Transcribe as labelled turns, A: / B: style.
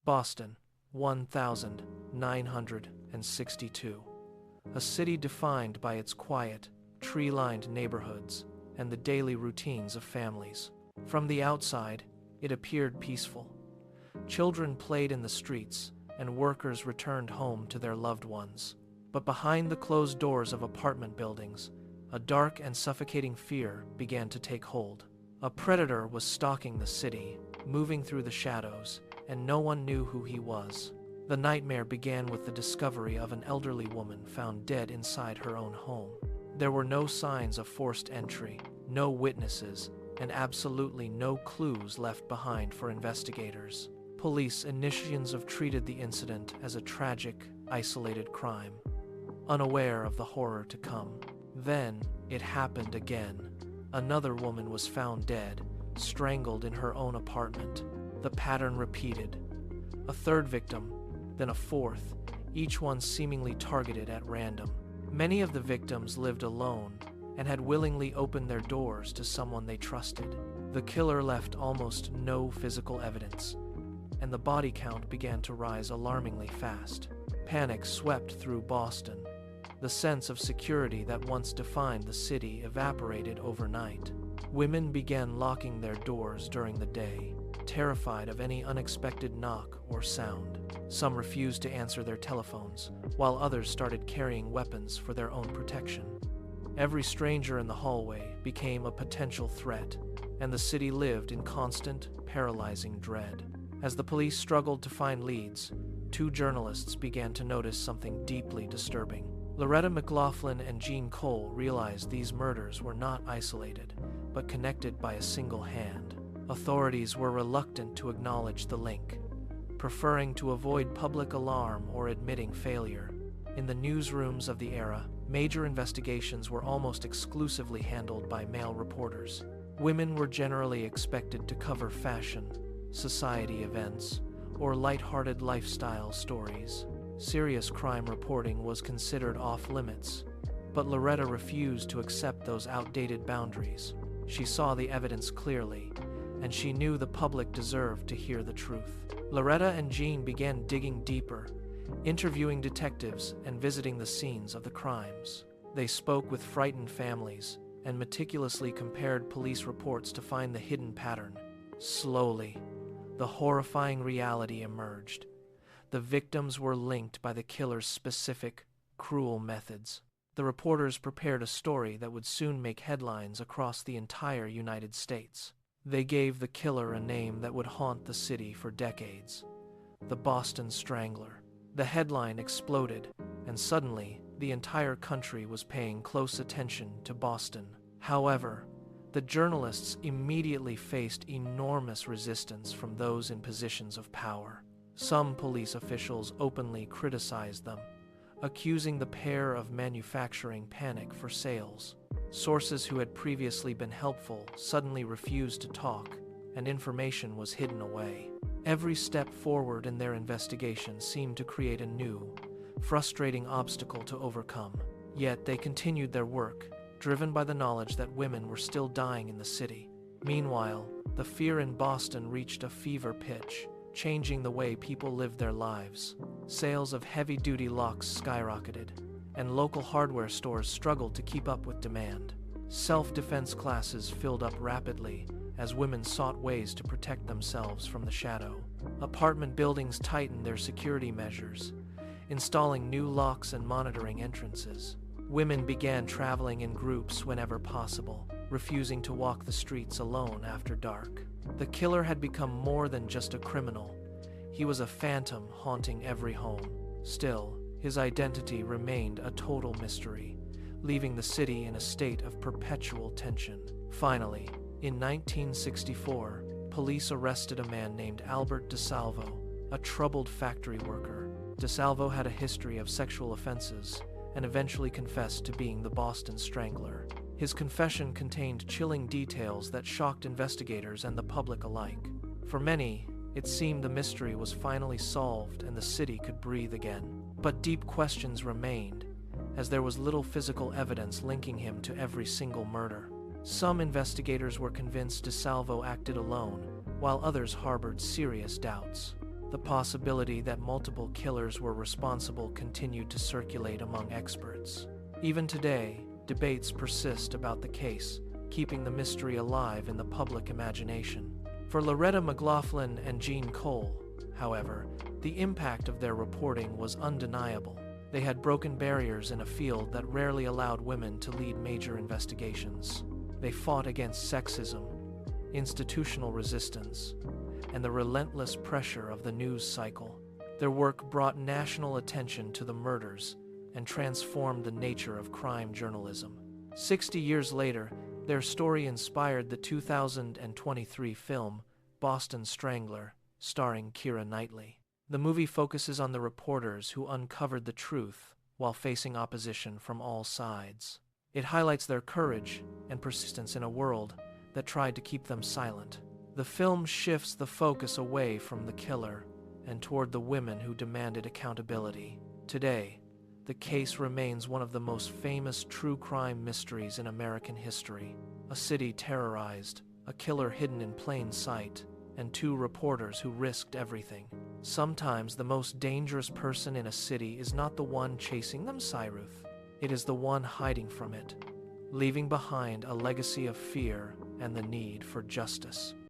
A: Boston, 1962. A city defined by its quiet, tree-lined neighborhoods and the daily routines of families. From the outside, it appeared peaceful. Children played in the streets, and workers returned home to their loved ones. But behind the closed doors of apartment buildings, a dark and suffocating fear began to take hold. A predator was stalking the city, moving through the shadows, and no one knew who he was. The nightmare began with the discovery of an elderly woman found dead inside her own home. There were no signs of forced entry, no witnesses, and absolutely no clues left behind for investigators. Police initials have treated the incident as a tragic, isolated crime, unaware of the horror to come. Then, it happened again. Another woman was found dead, strangled in her own apartment. The pattern repeated. A third victim, then a fourth, each one seemingly targeted at random. Many of the victims lived alone and had willingly opened their doors to someone they trusted. The killer left almost no physical evidence, and the body count began to rise alarmingly fast. Panic swept through Boston. The sense of security that once defined the city evaporated overnight. Women began locking their doors during the day, terrified of any unexpected knock or sound. Some refused to answer their telephones, while others started carrying weapons for their own protection. Every stranger in the hallway became a potential threat, and the city lived in constant, paralyzing dread. As the police struggled to find leads, two journalists began to notice something deeply disturbing. Loretta McLaughlin and Jean Cole realized these murders were not isolated, but connected by a single hand. Authorities were reluctant to acknowledge the link, preferring to avoid public alarm or admitting failure. In the newsrooms of the era, major investigations were almost exclusively handled by male reporters. Women were generally expected to cover fashion, society events, or lighthearted lifestyle stories. Serious crime reporting was considered off-limits, but Loretta refused to accept those outdated boundaries. She saw the evidence clearly, and she knew the public deserved to hear the truth. Loretta and Jean began digging deeper, interviewing detectives and visiting the scenes of the crimes. They spoke with frightened families and meticulously compared police reports to find the hidden pattern. Slowly, the horrifying reality emerged. The victims were linked by the killer's specific, cruel methods. The reporters prepared a story that would soon make headlines across the entire United States. They gave the killer a name that would haunt the city for decades: the Boston Strangler. The headline exploded, and suddenly, the entire country was paying close attention to Boston. However, the journalists immediately faced enormous resistance from those in positions of power. Some police officials openly criticized them, accusing the pair of manufacturing panic for sales. Sources who had previously been helpful suddenly refused to talk, and information was hidden away. Every step forward in their investigation seemed to create a new, frustrating obstacle to overcome. Yet they continued their work, driven by the knowledge that women were still dying in the city. Meanwhile, the fear in Boston reached a fever pitch, changing the way people lived their lives. Sales of heavy-duty locks skyrocketed, and local hardware stores struggled to keep up with demand. Self-defense classes filled up rapidly as women sought ways to protect themselves from the shadow. Apartment buildings tightened their security measures, installing new locks and monitoring entrances. Women began traveling in groups whenever possible, refusing to walk the streets alone after dark. The killer had become more than just a criminal. He was a phantom haunting every home. Still, his identity remained a total mystery, leaving the city in a state of perpetual tension. Finally, in 1964, police arrested a man named Albert DeSalvo, a troubled factory worker. DeSalvo had a history of sexual offenses and eventually confessed to being the Boston Strangler. His confession contained chilling details that shocked investigators and the public alike. For many, it seemed the mystery was finally solved and the city could breathe again. But deep questions remained, as there was little physical evidence linking him to every single murder. Some investigators were convinced DeSalvo acted alone, while others harbored serious doubts. The possibility that multiple killers were responsible continued to circulate among experts. Even today, debates persist about the case, keeping the mystery alive in the public imagination. For Loretta McLaughlin and Jean Cole, however, the impact of their reporting was undeniable. They had broken barriers in a field that rarely allowed women to lead major investigations. They fought against sexism, institutional resistance, and the relentless pressure of the news cycle. Their work brought national attention to the murders and transformed the nature of crime journalism. 60 years later, their story inspired the 2023 film Boston Strangler, starring Keira Knightley. The movie focuses on the reporters who uncovered the truth while facing opposition from all sides. It highlights their courage and persistence in a world that tried to keep them silent. The film shifts the focus away from the killer and toward the women who demanded accountability. Today, the case remains one of the most famous true crime mysteries in American history. A city terrorized, a killer hidden in plain sight, and two reporters who risked everything. Sometimes the most dangerous person in a city is not the one chasing them, Cyruth. It is the one hiding from it, leaving behind a legacy of fear and the need for justice.